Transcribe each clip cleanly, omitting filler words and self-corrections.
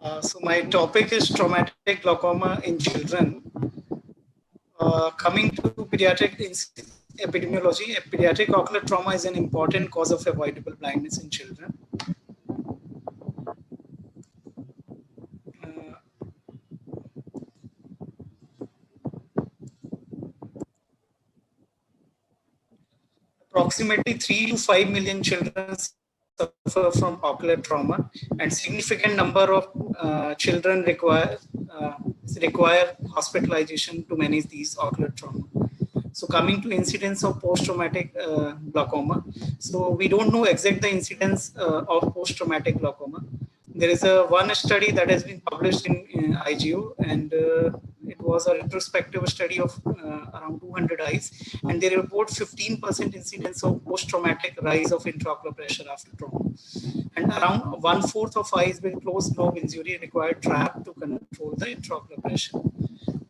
So my topic is traumatic glaucoma in children. Coming to epidemiology, pediatric ocular trauma is an important cause of avoidable blindness in children. Uh, Approximately 3 to 5 million children suffer from ocular trauma, and significant number of children require hospitalization to manage these ocular trauma. So coming to incidence of post-traumatic glaucoma. So we don't know exact the incidence of post-traumatic glaucoma. There is a one study that has been published in IGO, and it was a retrospective study of around 200 eyes, and they report 15% incidence of post-traumatic rise of intraocular pressure after trauma, and around one-fourth of eyes with closed globe injury require trap to control the intraocular pressure.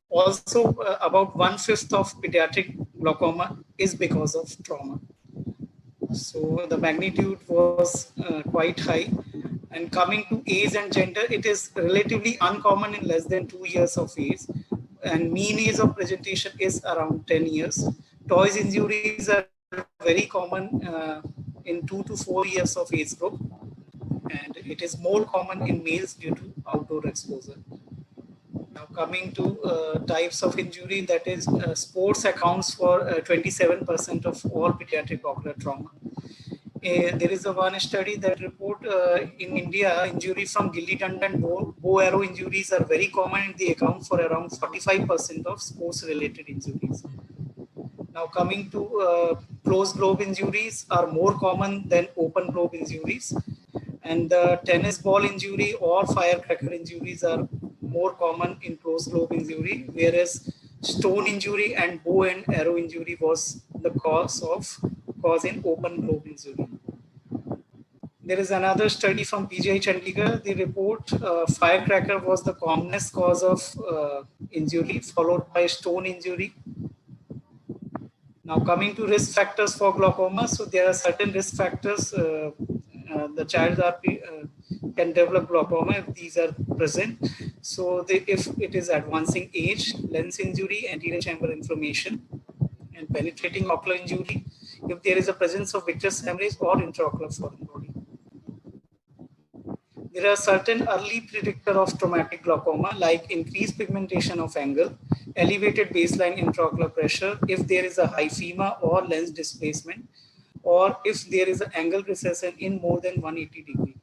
Also, about one-fifth of pediatric glaucoma is because of trauma. So the magnitude was quite high. And coming to age and gender, it is relatively uncommon in less than 2 years of age. And mean age of presentation is around 10 years. Toys injuries are very common in 2 to 4 years of age group. And it is more common in males due to outdoor exposure. Now coming to types of injury, that is sports accounts for 27% of all pediatric ocular trauma. There is a one study that report in India, injury from gilli danda and bow arrow injuries are very common, and they account for around 45% of sports related injuries. Now coming to closed globe injuries are more common than open globe injuries, and the tennis ball injury or firecracker injuries are more common in closed globe injury, whereas stone injury and bow and arrow injury was the cause in open globe injury. There is another study from PGI Chandigarh. They report firecracker was the commonest cause of injury, followed by stone injury. Now coming to risk factors for glaucoma, so there are certain risk factors. The child can develop glaucoma if these are present. So if it is advancing age, lens injury, anterior chamber inflammation, and penetrating ocular injury, if there is a presence of vitreous hemorrhage or intraocular foreign body. There are certain early predictor of traumatic glaucoma like increased pigmentation of angle, elevated baseline intraocular pressure, if there is a hyphema or lens displacement, or if there is an angle recession in more than 180 degree.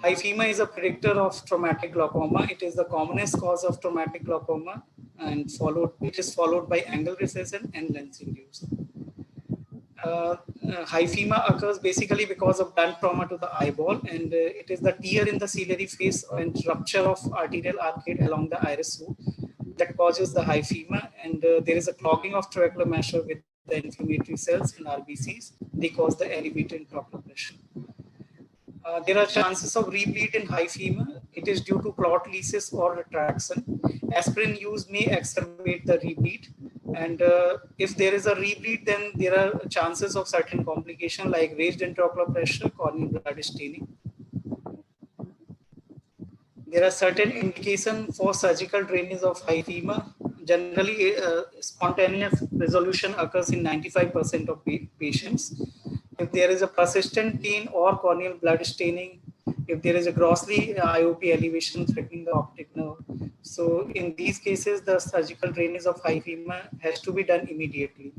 Hyphema is a predictor of traumatic glaucoma. It is the commonest cause of traumatic glaucoma, and it is followed by angle recession and lens induced. Hyphema occurs basically because of blunt trauma to the eyeball, and it is the tear in the ciliary face and rupture of arterial arcade along the iris root that causes the hyphema, and there is a clogging of trabecular measure with the inflammatory cells in RBCs. They cause the elevated intraocular pressure. There are chances of rebleed in hyphema. It is due to clot lysis or retraction. Aspirin use may exacerbate the rebleed. And if there is a rebleed, then there are chances of certain complication like raised intraocular pressure, corneal blood staining. There are certain indications for surgical drainage of hyphema. Generally, spontaneous resolution occurs in 95% of patients. If there is a persistent pain or corneal blood staining, if there is a grossly IOP elevation threatening the optic nerve. So in these cases, the surgical drainage of hyphema has to be done immediately.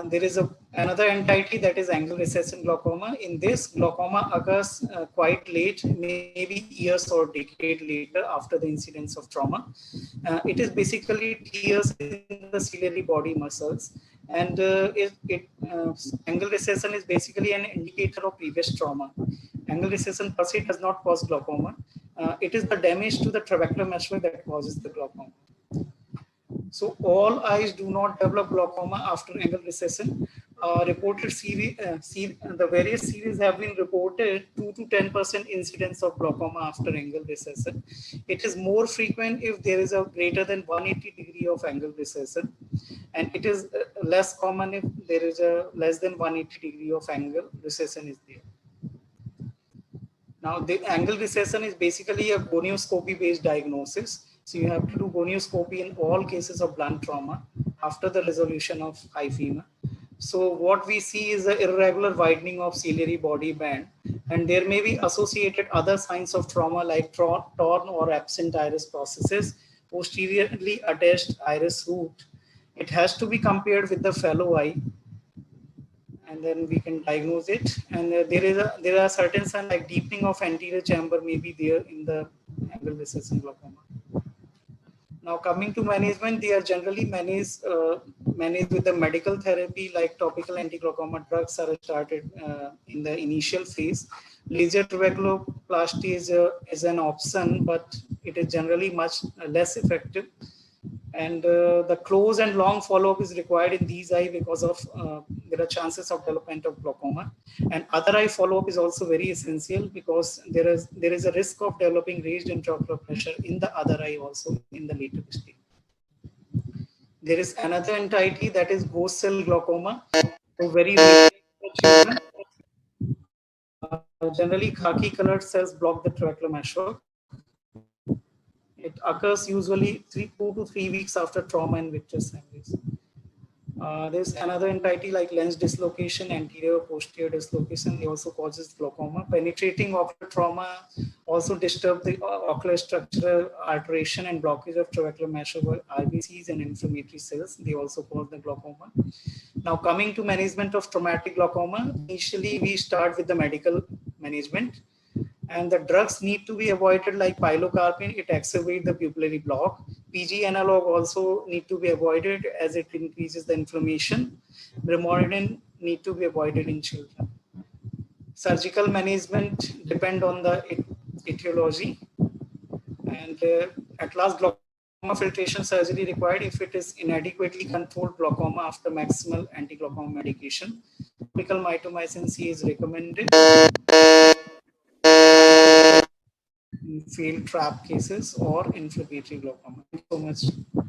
There is another entity that is angle recession glaucoma. In this, glaucoma occurs quite late, maybe years or decade later after the incidence of trauma. It is basically tears in the ciliary body muscles, and angle recession is basically an indicator of previous trauma. Angle recession per se does not cause glaucoma. It is the damage to the trabecular muscle that causes the glaucoma. So all eyes do not develop glaucoma after angle recession. Reported the various series have been reported 2 to 10% incidence of glaucoma after angle recession. It is more frequent if there is a greater than 180 degree of angle recession, and it is less common if there is a less than 180 degree of angle recession is there. Now, the angle recession is basically a gonioscopy-based diagnosis. So you have to do gonioscopy in all cases of blunt trauma after the resolution of hyphema. So what we see is an irregular widening of ciliary body band, and there may be associated other signs of trauma like torn or absent iris processes, posteriorly attached iris root. It has to be compared with the fellow eye, and then we can diagnose it. And there are certain signs like deepening of anterior chamber may be there in the angle recession glaucoma. Now coming to management, they are generally managed with the medical therapy like topical anti-glaucoma drugs are started in the initial phase. Laser trabeculoplasty is an option, but it is generally much less effective. And the close and long follow-up is required in these eye because of there are chances of development of glaucoma, and other eye follow-up is also very essential because there is a risk of developing raised intraocular pressure in the other eye also in the later stage. There is another entity that is ghost cell glaucoma, so very rare children. Generally khaki colored cells block the trabecular meshwork. It occurs usually 2 to 3 weeks after trauma and vitreous hemorrhage. There's another entity like lens dislocation, anterior posterior dislocation. It also causes glaucoma. Penetrating ocular trauma also disturb the ocular structural alteration and blockage of trabecular meshwork, RBCs and inflammatory cells. They also cause the glaucoma. Now coming to management of traumatic glaucoma, initially we start with the medical management. And the drugs need to be avoided like pilocarpine, it exacerbates the pupillary block. PG analog also need to be avoided as it increases the inflammation. Brimonidine need to be avoided in children. Surgical management depend on the etiology. And at last, glaucoma filtration surgery required if it is inadequately controlled glaucoma after maximal anti-glaucoma medication. Topical mitomycin C is recommended. Failed trap cases or inflammatory glaucoma. Thank you so much.